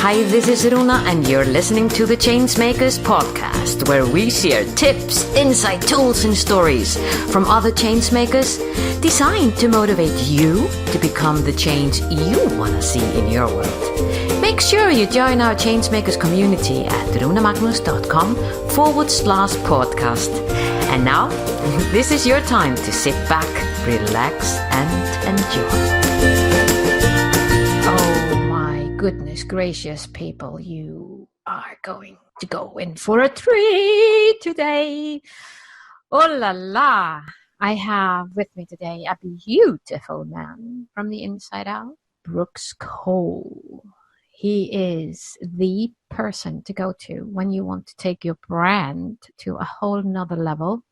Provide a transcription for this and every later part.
Hi, this is Runa, and you're listening to the Changemakers podcast, where we share tips, insight, tools, and stories from other changemakers designed to motivate you to become the change you want to see in your world. Make sure you join our Changemakers community at runamagnus.com/podcast. And now, this is your time to sit back, relax, and enjoy. Goodness gracious, people, you are going to go in for a treat today. Oh la la. I have with me today a beautiful man from the inside out, Brooks Cole. He is the person to go to when you want to take your brand to a whole nother level.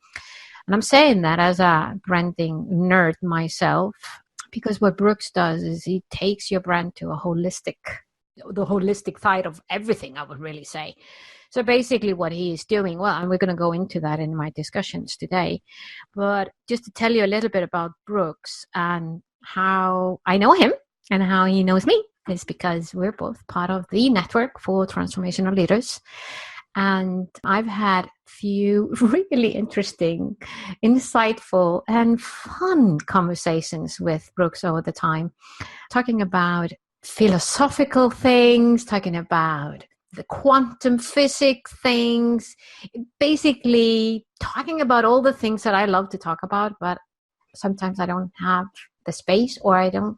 And I'm saying that as a branding nerd myself, because what Brooks does is he takes your brand to the holistic side of everything, I would really say. So basically what he is doing, well, and we're going to go into that in my discussions today, but just to tell you a little bit about Brooks and how I know him and how he knows me is because we're both part of the network for transformational leaders. And I've had few really interesting, insightful, and fun conversations with Brooks over the time, talking about philosophical things, talking about the quantum physics things, basically talking about all the things that I love to talk about, but sometimes I don't have the space or I don't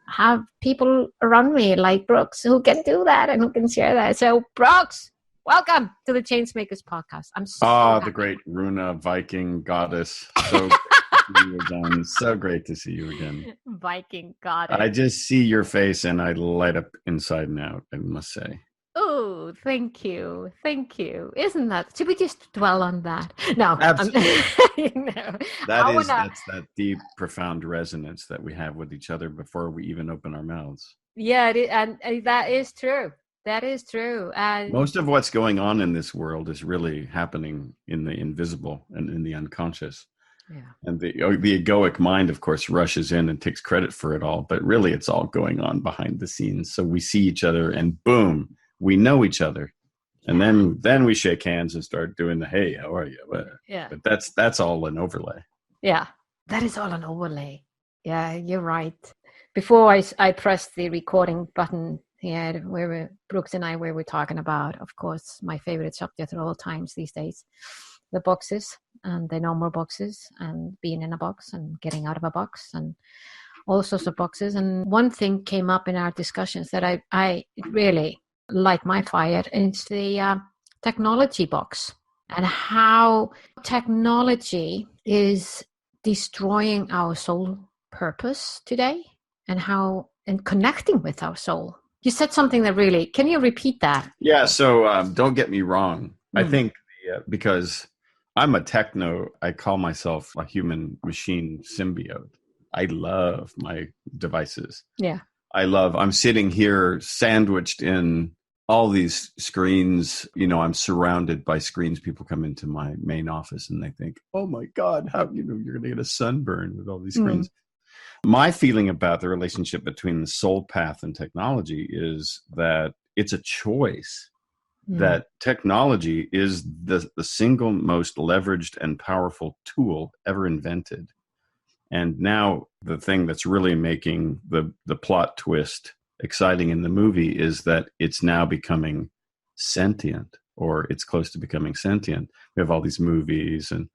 have people around me like Brooks who can do that and who can share that. So Brooks, welcome to the Changemakers podcast. I'm so happy. The great Runa, Viking goddess. So great to see you again. So great to see you again. Viking goddess. I just see your face and I light up inside and out, I must say. Oh, thank you. Thank you. Isn't that, should we just dwell on that? No. Absolutely. No. That's that deep, profound resonance that we have with each other before we even open our mouths. Yeah, and that is true. That is true. And most of what's going on in this world is really happening in the invisible and in the unconscious. Yeah. And the egoic mind, of course, rushes in and takes credit for it all. But really, it's all going on behind the scenes. So we see each other and boom, we know each other. And then we shake hands and start doing the, hey, how are you? Yeah. But that's all an overlay. Yeah, that is all an overlay. Yeah, you're right. Before I pressed the recording button, where Brooks and I were talking about, of course, my favorite subject at all times these days, the boxes and the no more boxes and being in a box and getting out of a box and all sorts of boxes. And one thing came up in our discussions that I really light my fire, and it's the technology box and how technology is destroying our soul purpose today and connecting with our soul. You said something that really, can you repeat that? Yeah, so don't get me wrong. I think because I'm a techno, I call myself a human machine symbiote. I love my devices. Yeah. I'm sitting here sandwiched in all these screens. You know, I'm surrounded by screens. People come into my main office and they think, oh my God, how, you're going to get a sunburn with all these screens. My feeling about the relationship between the soul path and technology is that it's a choice, that technology is the single most leveraged and powerful tool ever invented. And now the thing that's really making the plot twist exciting in the movie is that it's now becoming sentient, or it's close to becoming sentient. We have all these movies and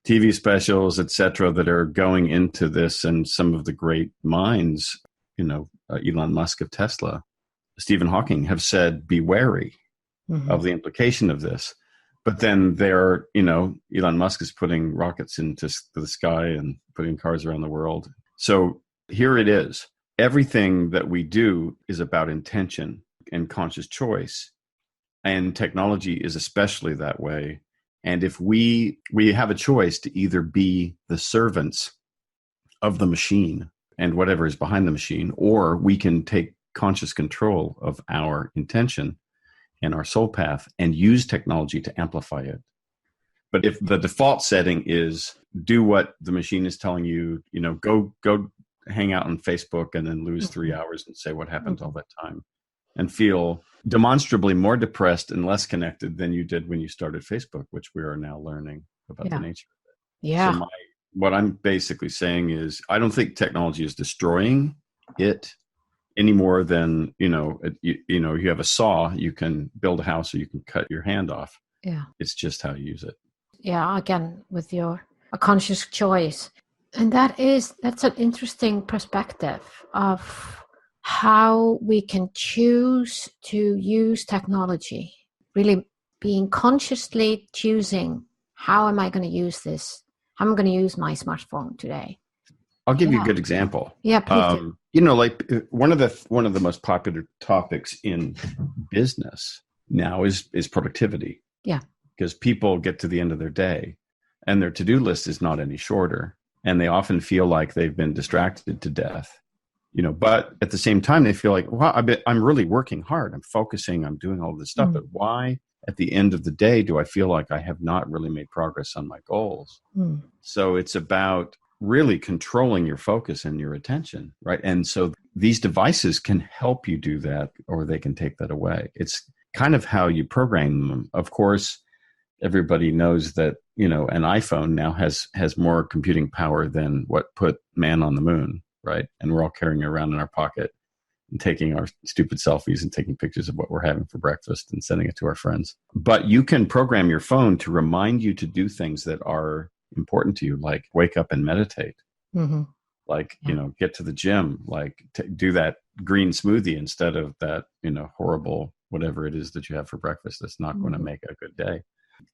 TV specials, etc., that are going into this, and some of the great minds, Elon Musk of Tesla, Stephen Hawking, have said, be wary of the implication of this. But then Elon Musk is putting rockets into the sky and putting cars around the world. So here it is. Everything that we do is about intention and conscious choice. And technology is especially that way. And if we have a choice to either be the servants of the machine and whatever is behind the machine, or we can take conscious control of our intention and our soul path and use technology to amplify it. But if the default setting is do what the machine is telling you, go hang out on Facebook and then lose 3 hours and say what happened all that time, and feel demonstrably more depressed and less connected than you did when you started Facebook, which we are now learning about the nature of it. Yeah. So what I'm basically saying is I don't think technology is destroying it any more than, you have a saw, you can build a house or you can cut your hand off. Yeah. It's just how you use it. Yeah, again, with a conscious choice. And that's an interesting perspective of how we can choose to use technology, really being consciously choosing, how am I going to use this? How am I going to use my smartphone today? I'll give you a good example. Yeah, please do. Like one of the most popular topics in business now is productivity. Yeah. Because people get to the end of their day and their to-do list is not any shorter. And they often feel like they've been distracted to death, but at the same time, they feel like, wow, I'm really working hard. I'm focusing, I'm doing all this stuff. But why at the end of the day do I feel like I have not really made progress on my goals? So it's about really controlling your focus and your attention, right? And so these devices can help you do that, or they can take that away. It's kind of how you program them. Of course, everybody knows that, an iPhone now has more computing power than what put man on the moon, right? And we're all carrying it around in our pocket and taking our stupid selfies and taking pictures of what we're having for breakfast and sending it to our friends. But you can program your phone to remind you to do things that are important to you, like wake up and meditate, like, get to the gym, like do that green smoothie instead of that, horrible whatever it is that you have for breakfast that's not going to make a good day.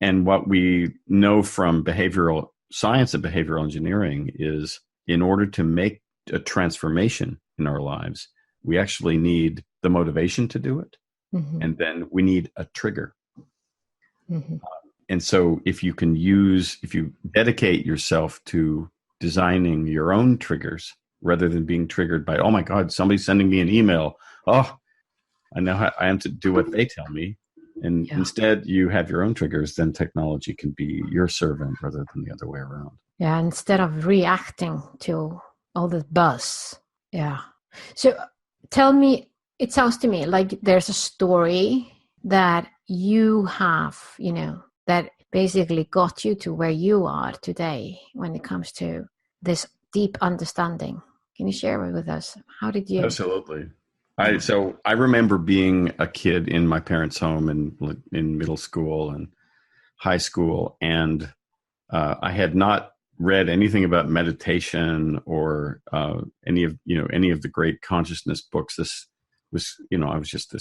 And what we know from behavioral science and behavioral engineering is in order to make a transformation in our lives, we actually need the motivation to do it. And then we need a trigger. And so if you dedicate yourself to designing your own triggers rather than being triggered by, oh my God, somebody's sending me an email. Oh, I know I am to do what they tell me. And instead you have your own triggers, then technology can be your servant rather than the other way around. Yeah, instead of reacting to all the buzz. Yeah. So tell me, it sounds to me like there's a story that you have, that basically got you to where you are today when it comes to this deep understanding. Can you share it with us? How did you? Absolutely. I remember being a kid in my parents' home in middle school and high school, and I had not read anything about meditation or any of the great consciousness books. This was, I was just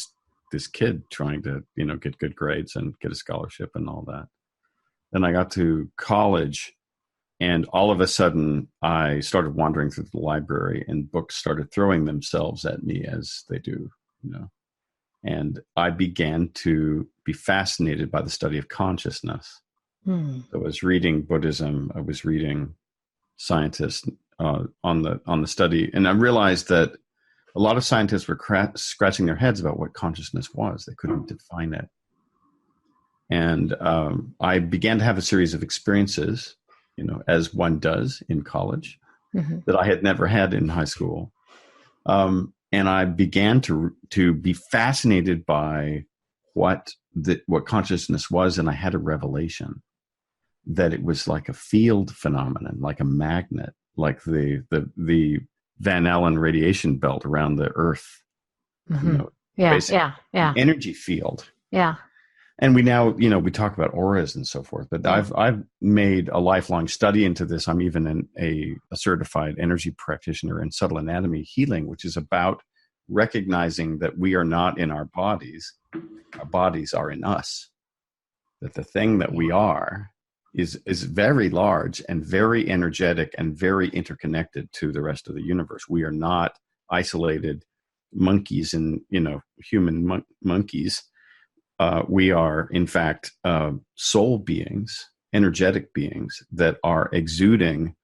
this kid trying to get good grades and get a scholarship and all that. Then I got to college, and all of a sudden I started wandering through the library and books started throwing themselves at me as they do, and I began to be fascinated by the study of consciousness. I was reading Buddhism. I was reading scientists on the study. And I realized that a lot of scientists were scratching their heads about what consciousness was. They couldn't define it. And I began to have a series of experiences, as one does in college, that I had never had in high school. And I began to be fascinated by what consciousness was. And I had a revelation that it was like a field phenomenon, like a magnet, like the Van Allen radiation belt around the Earth. Energy field. Yeah. And we now, we talk about auras and so forth, but I've made a lifelong study into this. I'm even a certified energy practitioner in subtle anatomy healing, which is about recognizing that we are not in our bodies. Our bodies are in us. That the thing that we are is very large and very energetic and very interconnected to the rest of the universe. We are not isolated monkeys and, human monkeys. We are, in fact, soul beings, energetic beings that are exuding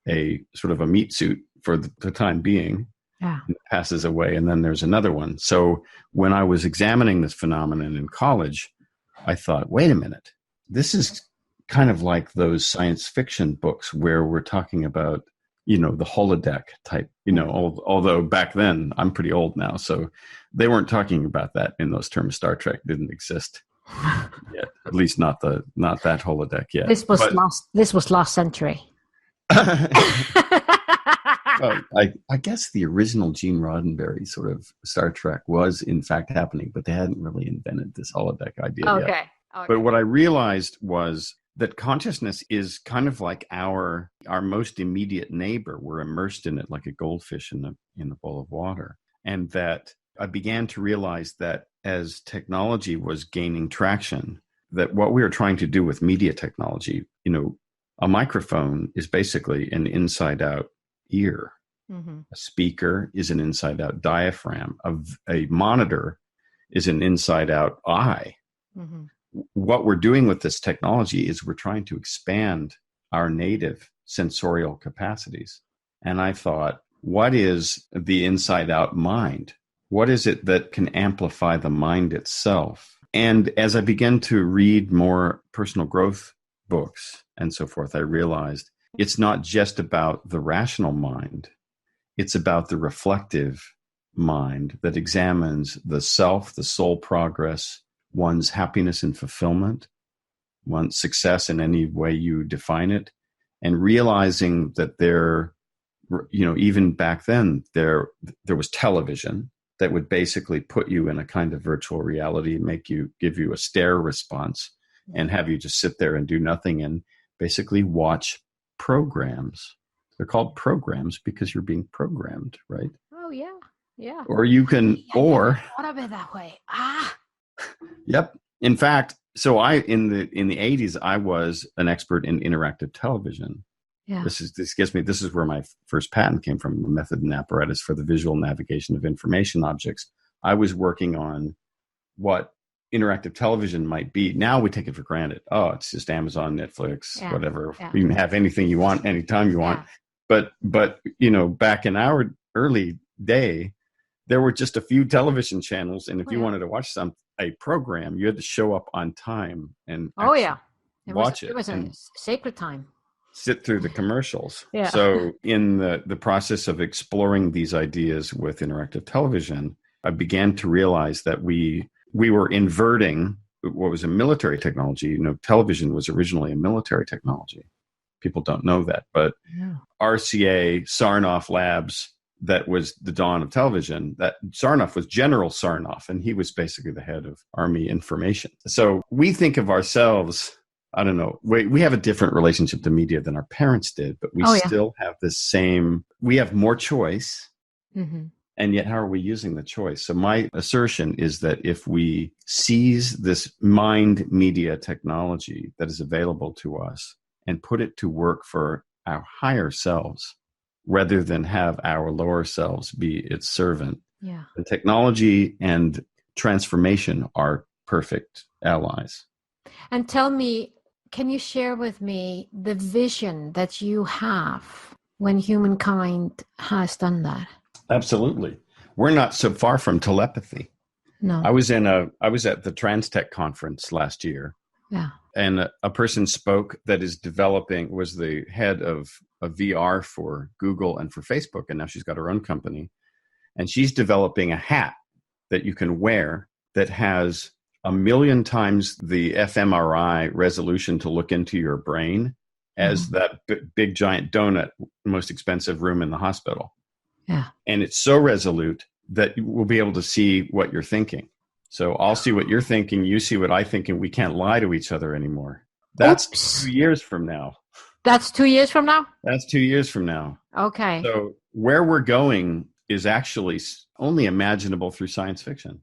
a sort of a meat suit for the time being. Yeah. And it passes away, and then there's another one. So when I was examining this phenomenon in college, I thought, wait a minute, this is kind of like those science fiction books where we're talking about the holodeck type, although back then I'm pretty old now. So they weren't talking about that in those terms. Star Trek didn't exist yet, at least not that holodeck yet. This was last century. Well, I guess the original Gene Roddenberry sort of Star Trek was in fact happening, but they hadn't really invented this holodeck idea yet. Okay. But what I realized was that consciousness is kind of like our most immediate neighbor. We're immersed in it like a goldfish in a bowl of water. And that I began to realize that as technology was gaining traction, that what we were trying to do with media technology, a microphone is basically an inside-out ear. Mm-hmm. A speaker is an inside-out diaphragm. A monitor is an inside-out eye. Mm-hmm. What we're doing with this technology is we're trying to expand our native sensorial capacities. And I thought, what is the inside-out mind? What is it that can amplify the mind itself? And as I began to read more personal growth books and so forth, I realized it's not just about the rational mind. It's about the reflective mind that examines the self, the soul progress, one's happiness and fulfillment, one's success in any way you define it, and realizing that even back then, there was television that would basically put you in a kind of virtual reality, give you a stare response, and have you just sit there and do nothing and basically watch programs. They're called programs because you're being programmed, right? Oh, yeah. Yeah. Or you can, or... Thought of it that way. Yep. In fact, so in the 80s, I was an expert in interactive television. Yeah. This is where my first patent came from, a method and apparatus for the visual navigation of information objects. I was working on what interactive television might be. Now we take it for granted. Oh, it's just Amazon, Netflix, whatever. Yeah. You can have anything you want, anytime you want. But back in our early day, there were just a few television channels, and if you wanted to watch a program, you had to show up on time and watch it. It was a sacred time. Sit through the commercials. Yeah. So in the process of exploring these ideas with interactive television, I began to realize that we were inverting what was a military technology. Television was originally a military technology. People don't know that, but RCA, Sarnoff Labs, that was the dawn of television. That Sarnoff was General Sarnoff, and he was basically the head of Army information. So we think of ourselves, I don't know, we have a different relationship to media than our parents did, but we still have the same, we have more choice. Mm-hmm. And yet, how are we using the choice? So my assertion is that if we seize this mind media technology that is available to us and put it to work for our higher selves, rather than have our lower selves be its servant, the technology and transformation are perfect allies. And tell me, can you share with me the vision that you have when humankind has done that? Absolutely. We're not so far from telepathy. No. I was at the TransTech conference last year. Yeah. And a person spoke that was the head of VR for Google and for Facebook. And now she's got her own company. And she's developing a hat that you can wear that has 1 million times the fMRI resolution to look into your brain as that big giant donut, most expensive room in the hospital. Yeah. And it's so resolute that we'll be able to see what you're thinking. So I'll see what you're thinking, you see what I think, and we can't lie to each other anymore. That's 2 years from now. That's 2 years from now? That's 2 years from now. Okay. So where we're going is actually only imaginable through science fiction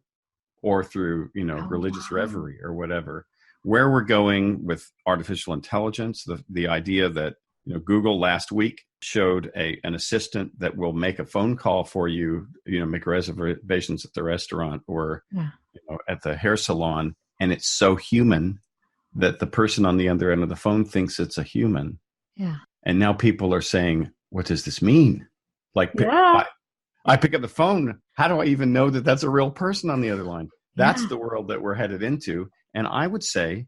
or through, religious reverie or whatever. Where we're going with artificial intelligence, the idea that, Google last week showed an assistant that will make a phone call for you, make reservations at the restaurant or at the hair salon. And it's so human that the person on the other end of the phone thinks it's a human. Yeah. And now people are saying, what does this mean? Like, I pick up the phone. How do I even know that that's a real person on the other line? That's the world that we're headed into. And I would say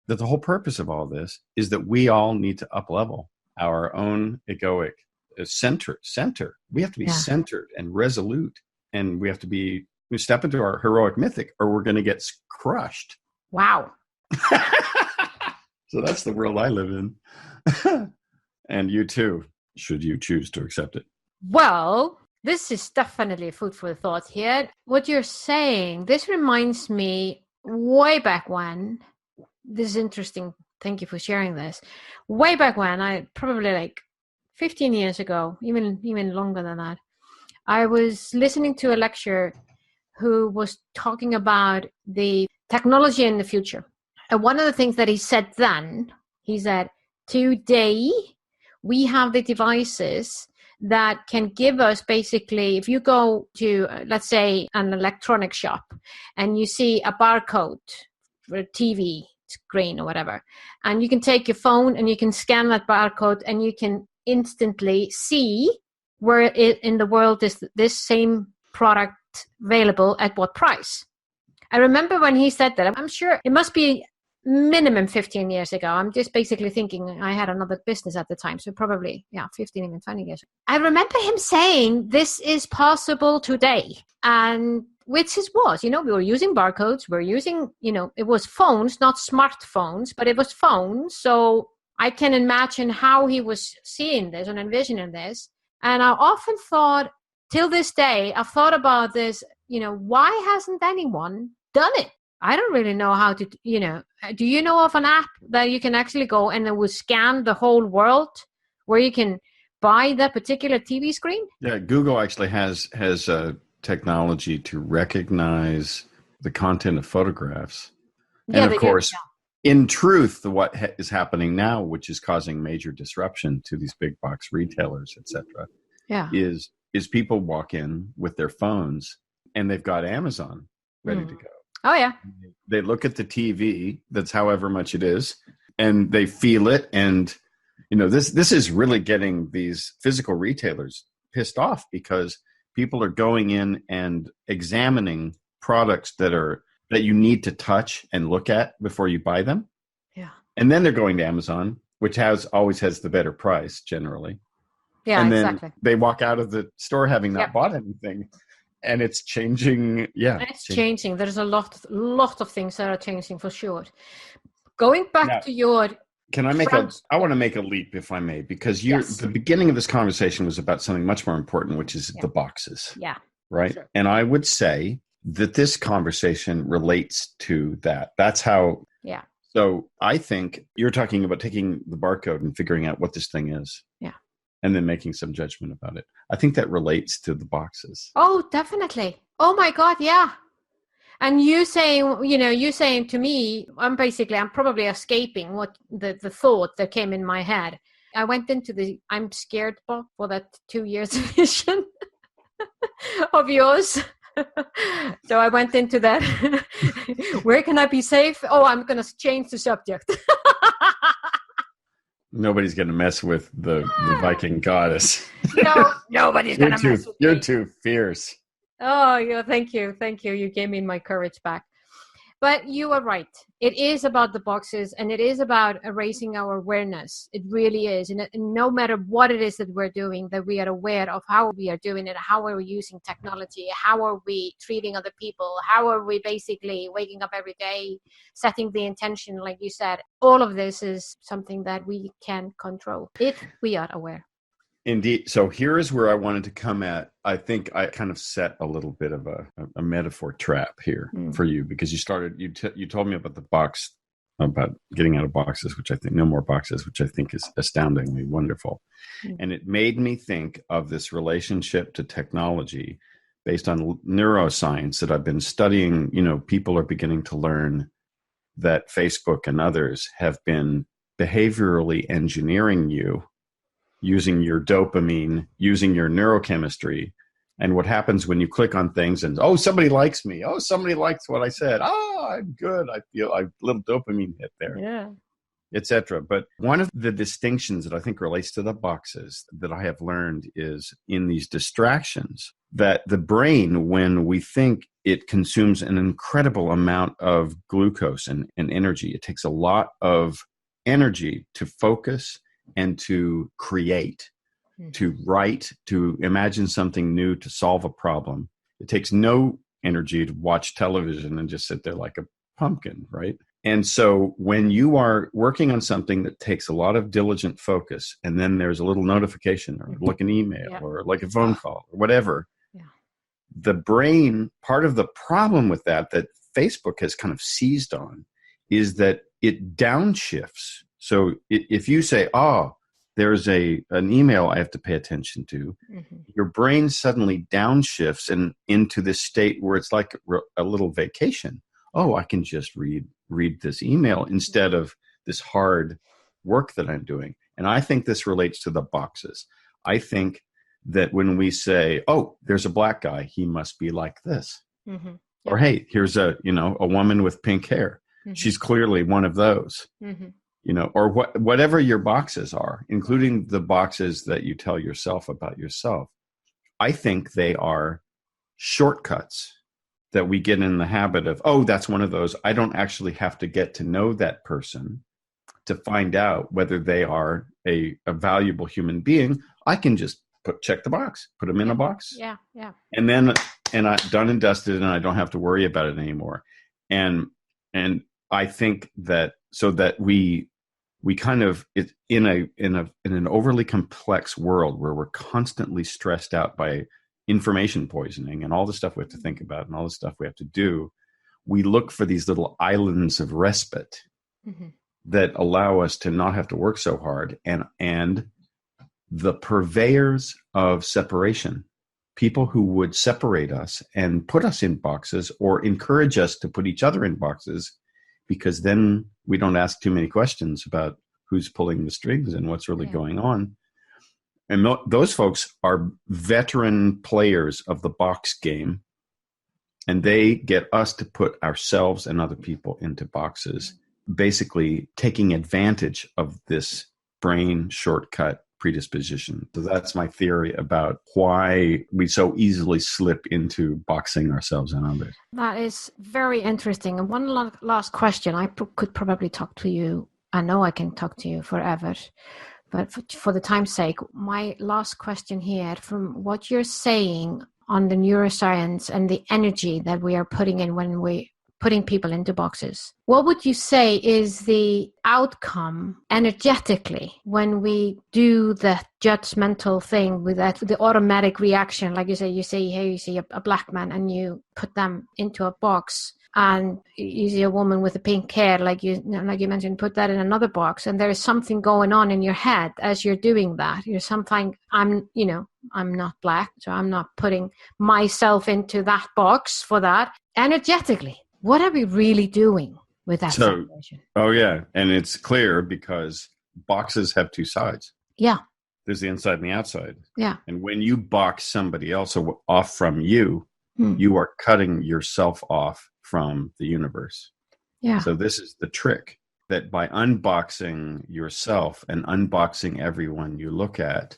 that the whole purpose of all this is that we all need to up-level our own egoic center. We have to be Yeah. centered and resolute, and we step into our heroic mythic, or we're going to get crushed. Wow. So that's the world I live in. And you too, should you choose to accept it. Well, this is definitely food for thought here. What you're saying, this reminds me way back when, this is interesting. Thank you for sharing this. Way back when, I probably like 15 years ago, even longer than that, I was listening to a lecturer who was talking about the technology in the future. And one of the things that he said then, he said, today we have the devices that can give us basically, if you go to, let's say, an electronic shop and you see a barcode for a TV screen or whatever, and you can take your phone and you can scan that barcode and you can instantly see where in the world is this same product available at what price. I remember when he said that, I'm sure it must be minimum 15 years ago. I'm just basically thinking I had another business at the time. So probably, 15, even 20 years. I remember him saying this is possible today. And which is was, we were using barcodes. We're using, it was phones, not smartphones, but it was phones. So I can imagine how he was seeing this and envisioning this. And I often thought, till this day, I've thought about this, why hasn't anyone done it? I don't really know how to, do you know of an app that you can actually go and it will scan the whole world where you can buy that particular TV screen? Yeah, Google actually has a technology to recognize the content of photographs. And of course, in truth, what is happening now, which is causing major disruption to these big box retailers, et cetera, is people walk in with their phones and they've got Amazon ready to go. Oh, yeah. They look at the TV, that's however much it is, and they feel it. And, this is really getting these physical retailers pissed off because people are going in and examining products that you need to touch and look at before you buy them. Yeah. And then they're going to Amazon, which always has the better price generally. Yeah, and then exactly. They walk out of the store having not bought anything. And it's changing. Yeah, it's changing. There's a lot of things that are changing for sure. Going back to your, can I I want to make a leap, if I may, because the beginning of this conversation was about something much more important, which is the boxes. Yeah. Right. Sure. And I would say that this conversation relates to that. That's how. Yeah. So I think you're talking about taking the barcode and figuring out what this thing is. Yeah. And then making some judgment about it. I think that relates to the boxes. Oh, definitely. Oh my God, yeah. And you saying to me, I'm probably escaping what the thought that came in my head. I went into the I'm scared box for that 2 years vision of yours. So I went into that. Where can I be safe? Oh, I'm going to change the subject. Nobody's going to mess with the Viking goddess. No, nobody's going to mess with You're too fierce. Oh, yeah, thank you. You gave me my courage back. But you are right. It is about the boxes and it is about raising our awareness. It really is. And no matter what it is that we're doing, that we are aware of how we are doing it, how are we using technology, how are we treating other people, how are we basically waking up every day, setting the intention, like you said. All of this is something that we can control if we are aware. Indeed. So here is where I wanted to come at. I think I kind of set a little bit of a metaphor trap here for you, because you told me about the box, about getting out of boxes, which I think no more boxes, which I think is astoundingly wonderful. And it made me think of this relationship to technology based on neuroscience that I've been studying. People are beginning to learn that Facebook and others have been behaviorally engineering you, using your dopamine, using your neurochemistry. And what happens when you click on things and, oh, somebody likes me. Oh, somebody likes what I said. Oh, I'm good. I feel a little dopamine hit there. Yeah. Etc. But one of the distinctions that I think relates to the boxes that I have learned is in these distractions, that the brain, when we think, it consumes an incredible amount of glucose and energy. It takes a lot of energy to focus and to create. to write, to imagine something new, to solve a problem. It takes no energy to watch television and just sit there like a pumpkin, right? And so when you are working on something that takes a lot of diligent focus, and then there's a little notification or like an email or like a phone call or whatever, the brain, part of the problem with that Facebook has kind of seized on is that it downshifts. So if you say, oh, there's an email I have to pay attention to, your brain suddenly downshifts and into this state where it's like a little vacation. Oh, I can just read this email instead of this hard work that I'm doing. And I think this relates to the boxes. I think that when we say, oh, there's a black guy, he must be like this. Or, hey, here's a woman with pink hair. She's clearly one of those, or whatever your boxes are, including the boxes that you tell yourself about yourself. I think they are shortcuts that we get in the habit of, oh, that's one of those. I don't actually have to get to know that person to find out whether they are a valuable human being. I can just check the box, put them in a box. Yeah. And I done and dusted, and I don't have to worry about it anymore. And I think that so that we kind of in an overly complex world where we're constantly stressed out by information poisoning and all the stuff we have to think about and all the stuff we have to do, we look for these little islands of respite that allow us to not have to work so hard. And the purveyors of separation, people who would separate us and put us in boxes or encourage us to put each other in boxes, because then we don't ask too many questions about who's pulling the strings and what's really going on. And those folks are veteran players of the box game, and they get us to put ourselves and other people into boxes, basically taking advantage of this brain shortcut predisposition. So that's my theory about why we so easily slip into boxing ourselves and others. That is very interesting. And one last question. I could probably talk to you. I know I can talk to you forever. But for the time's sake, my last question here, from what you're saying on the neuroscience and the energy that we are putting in when we putting people into boxes, what would you say is the outcome energetically when we do the judgmental thing with that, the automatic reaction? Like you say, hey, you see a black man and you put them into a box, and you see a woman with a pink hair, like you mentioned, put that in another box, and there is something going on in your head as you're doing that. You're something, I'm not black, so I'm not putting myself into that box for that. Energetically, what are we really doing with that situation? Oh yeah, and it's clear because boxes have two sides. Yeah. There's the inside and the outside. Yeah. And when you box somebody else off from you, you are cutting yourself off from the universe. Yeah. So this is the trick, that by unboxing yourself and unboxing everyone you look at,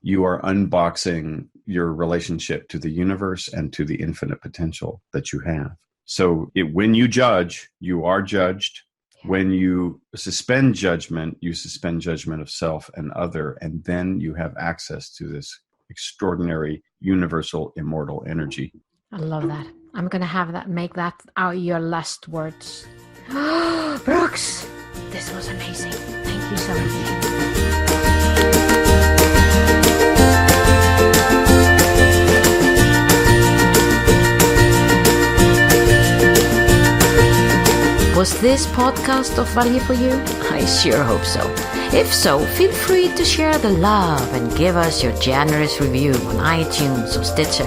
you are unboxing your relationship to the universe and to the infinite potential that you have. So when you judge, you are judged. When you suspend judgment, you suspend judgment of self and other, and then you have access to this extraordinary, universal, immortal energy. I love that. I'm going to make that your last words. Brooks, this was amazing. Thank you so much. Was this podcast of value for you? I sure hope so. If so, feel free to share the love and give us your generous review on iTunes or Stitcher.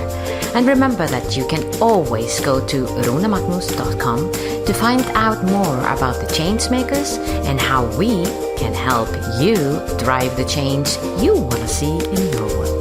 And remember that you can always go to runemagnus.com to find out more about the Changemakers and how we can help you drive the change you want to see in your world.